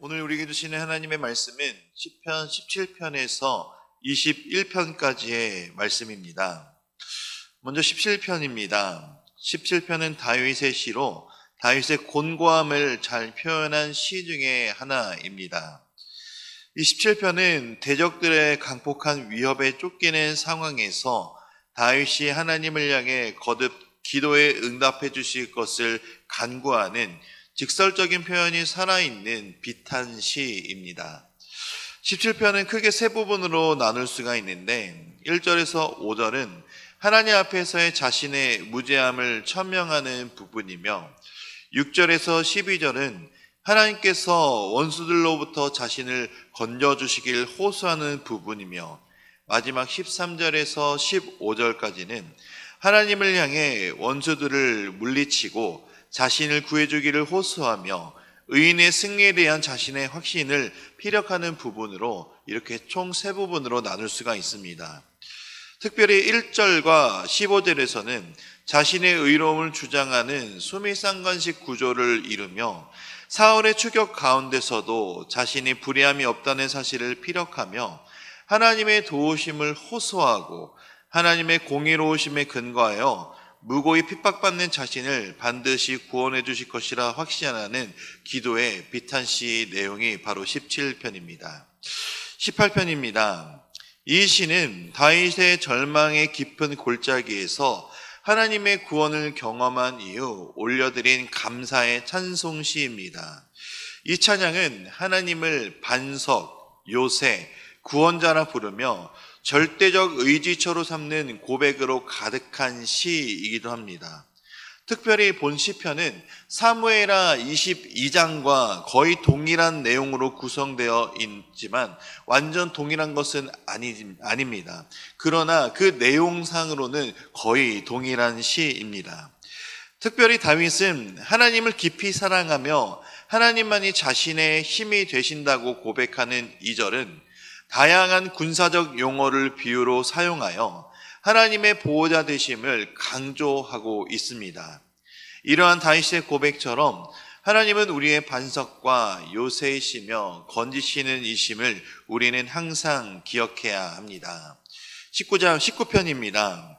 오늘 우리에게 주시는 하나님의 말씀은 시편 17편에서 21편까지의 말씀입니다. 먼저 17편입니다. 17편은 다윗의 시로 다윗의 곤고함을 잘 표현한 시 중에 하나입니다. 이 17편은 대적들의 강폭한 위협에 쫓기는 상황에서 다윗이 하나님을 향해 거듭 기도에 응답해 주실 것을 간구하는 직설적인 표현이 살아있는 비탄시입니다. 17편은 크게 세 부분으로 나눌 수가 있는데 1절에서 5절은 하나님 앞에서의 자신의 무죄함을 천명하는 부분이며 6절에서 12절은 하나님께서 원수들로부터 자신을 건져주시길 호소하는 부분이며 마지막 13절에서 15절까지는 하나님을 향해 원수들을 물리치고 자신을 구해주기를 호소하며 의인의 승리에 대한 자신의 확신을 피력하는 부분으로 이렇게 총 세 부분으로 나눌 수가 있습니다. 특별히 1절과 15절에서는 자신의 의로움을 주장하는 수미상관식 구조를 이루며 사울의 추격 가운데서도 자신이 불의함이 없다는 사실을 피력하며 하나님의 도우심을 호소하고 하나님의 공의로우심에 근거하여 무고히 핍박받는 자신을 반드시 구원해 주실 것이라 확신하는 기도의 비탄시 내용이 바로 17편입니다. 18편입니다. 이 시는 다윗의 절망의 깊은 골짜기에서 하나님의 구원을 경험한 이후 올려드린 감사의 찬송시입니다. 이 찬양은 하나님을 반석, 요새, 구원자라 부르며 절대적 의지처로 삼는 고백으로 가득한 시이기도 합니다. 특별히 본 시편은 사무엘하 22장과 거의 동일한 내용으로 구성되어 있지만 완전 동일한 것은 아닙니다. 그러나 그 내용상으로는 거의 동일한 시입니다. 특별히 다윗은 하나님을 깊이 사랑하며 하나님만이 자신의 힘이 되신다고 고백하는 2절은 다양한 군사적 용어를 비유로 사용하여 하나님의 보호자 되심을 강조하고 있습니다. 이러한 다윗의 고백처럼 하나님은 우리의 반석과 요새이시며 건지시는 이심을 우리는 항상 기억해야 합니다. 19편입니다.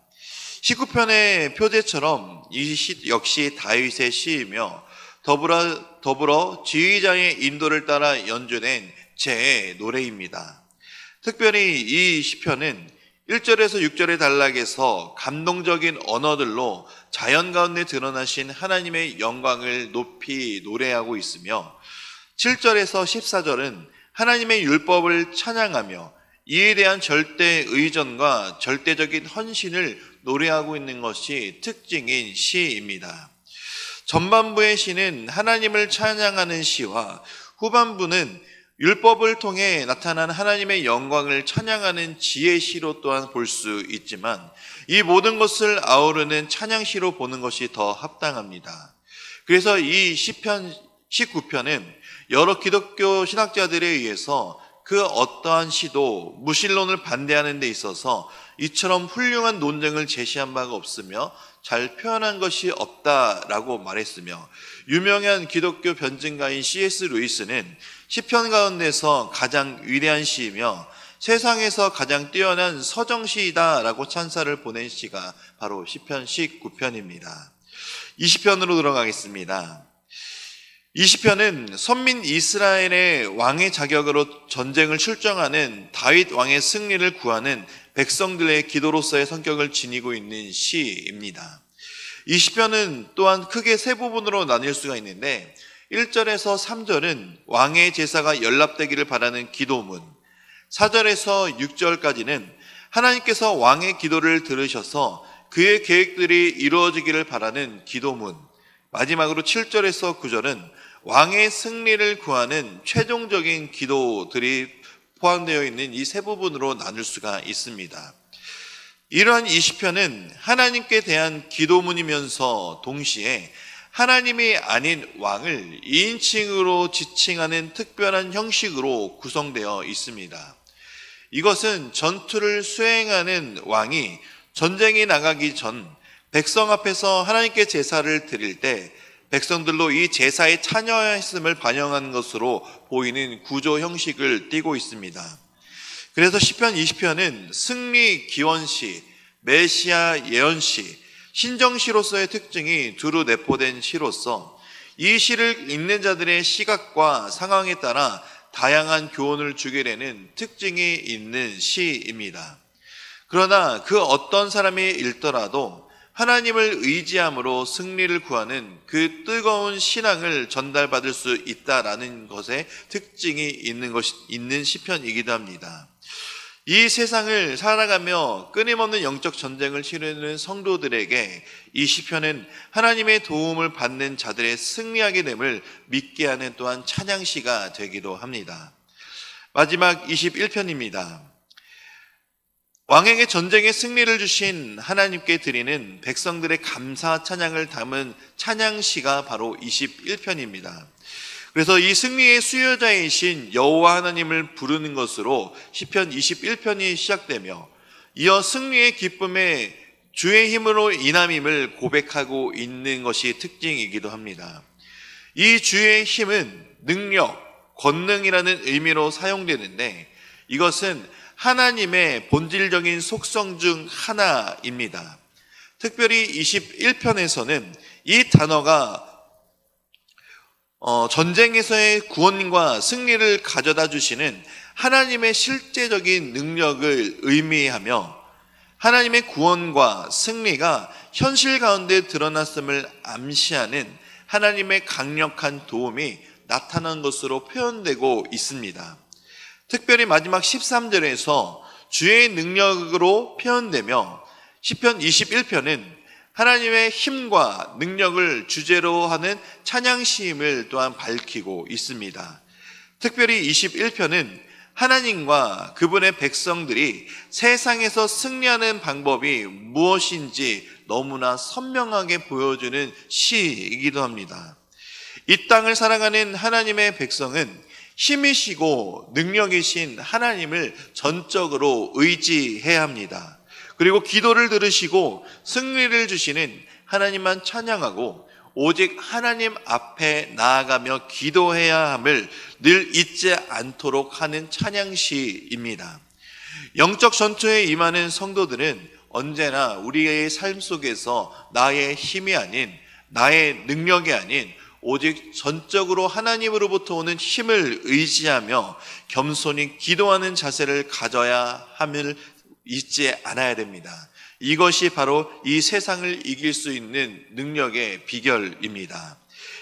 19편의 표제처럼 이 시 역시 다윗의 시이며 더불어 지휘자의 인도를 따라 연주된 제 노래입니다. 특별히 이 시편은 1절에서 6절의 단락에서 감동적인 언어들로 자연 가운데 드러나신 하나님의 영광을 높이 노래하고 있으며 7절에서 14절은 하나님의 율법을 찬양하며 이에 대한 절대 의존과 절대적인 헌신을 노래하고 있는 것이 특징인 시입니다. 전반부의 시는 하나님을 찬양하는 시와 후반부는 율법을 통해 나타난 하나님의 영광을 찬양하는 지혜시로 또한 볼 수 있지만 이 모든 것을 아우르는 찬양시로 보는 것이 더 합당합니다. 그래서 이 시편 19편은 여러 기독교 신학자들에 의해서 그 어떠한 시도 무신론을 반대하는 데 있어서 이처럼 훌륭한 논쟁을 제시한 바가 없으며 잘 표현한 것이 없다라고 말했으며 유명한 기독교 변증가인 C.S. 루이스는 시편 가운데서 가장 위대한 시이며 세상에서 가장 뛰어난 서정시이다라고 찬사를 보낸 시가 바로 시편 19편입니다. 20편으로 들어가겠습니다. 20편은 선민 이스라엘의 왕의 자격으로 전쟁을 출정하는 다윗 왕의 승리를 구하는 백성들의 기도로서의 성격을 지니고 있는 시입니다. 20편은 또한 크게 세 부분으로 나뉠 수가 있는데 1절에서 3절은 왕의 제사가 연락되기를 바라는 기도문, 4절에서 6절까지는 하나님께서 왕의 기도를 들으셔서 그의 계획들이 이루어지기를 바라는 기도문, 마지막으로 7절에서 9절은 왕의 승리를 구하는 최종적인 기도들이 포함되어 있는 이 세 부분으로 나눌 수가 있습니다. 이러한 20편은 하나님께 대한 기도문이면서 동시에 하나님이 아닌 왕을 2인칭으로 지칭하는 특별한 형식으로 구성되어 있습니다. 이것은 전투를 수행하는 왕이 전쟁에 나가기 전 백성 앞에서 하나님께 제사를 드릴 때 백성들로 이 제사에 참여했음을 반영한 것으로 보이는 구조 형식을 띠고 있습니다. 그래서 시편 20편은 승리 기원시, 메시아 예언시, 신정시로서의 특징이 두루 내포된 시로서 이 시를 읽는 자들의 시각과 상황에 따라 다양한 교훈을 주게 되는 특징이 있는 시입니다. 그러나 그 어떤 사람이 읽더라도 하나님을 의지함으로 승리를 구하는 그 뜨거운 신앙을 전달받을 수 있다라는 것에 특징이 있는 시편이기도 합니다. 이 세상을 살아가며 끊임없는 영적 전쟁을 치르는 성도들에게 이 시편은 하나님의 도움을 받는 자들의 승리하게 됨을 믿게 하는 또한 찬양시가 되기도 합니다. 마지막 21편입니다. 왕에게 전쟁의 승리를 주신 하나님께 드리는 백성들의 감사 찬양을 담은 찬양시가 바로 21편입니다. 그래서 이 승리의 수요자이신 여호와 하나님을 부르는 것으로 시편 21편이 시작되며 이어 승리의 기쁨에 주의 힘으로 인함임을 고백하고 있는 것이 특징이기도 합니다. 이 주의 힘은 능력, 권능이라는 의미로 사용되는데 이것은 하나님의 본질적인 속성 중 하나입니다. 특별히 21편에서는 이 단어가 전쟁에서의 구원과 승리를 가져다 주시는 하나님의 실제적인 능력을 의미하며 하나님의 구원과 승리가 현실 가운데 드러났음을 암시하는 하나님의 강력한 도움이 나타난 것으로 표현되고 있습니다. 특별히 마지막 13절에서 주의 능력으로 표현되며 시편 21편은 하나님의 힘과 능력을 주제로 하는 찬양시임을 또한 밝히고 있습니다. 특별히 21편은 하나님과 그분의 백성들이 세상에서 승리하는 방법이 무엇인지 너무나 선명하게 보여주는 시이기도 합니다. 이 땅을 살아가는 하나님의 백성은 힘이시고 능력이신 하나님을 전적으로 의지해야 합니다. 그리고 기도를 들으시고 승리를 주시는 하나님만 찬양하고 오직 하나님 앞에 나아가며 기도해야 함을 늘 잊지 않도록 하는 찬양시입니다. 영적 전투에 임하는 성도들은 언제나 우리의 삶 속에서 나의 힘이 아닌 나의 능력이 아닌 오직 전적으로 하나님으로부터 오는 힘을 의지하며 겸손히 기도하는 자세를 가져야 함을 잊지 않아야 됩니다. 이것이 바로 이 세상을 이길 수 있는 능력의 비결입니다.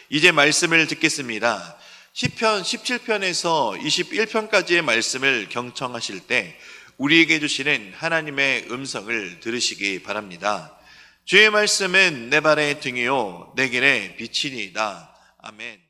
이제 말씀을 듣겠습니다. 시편 17편에서 21편까지의 말씀을 경청하실 때 우리에게 주시는 하나님의 음성을 들으시기 바랍니다. 주의 말씀은 내 발의 등이요 내 길의 빛이니이다. 아멘.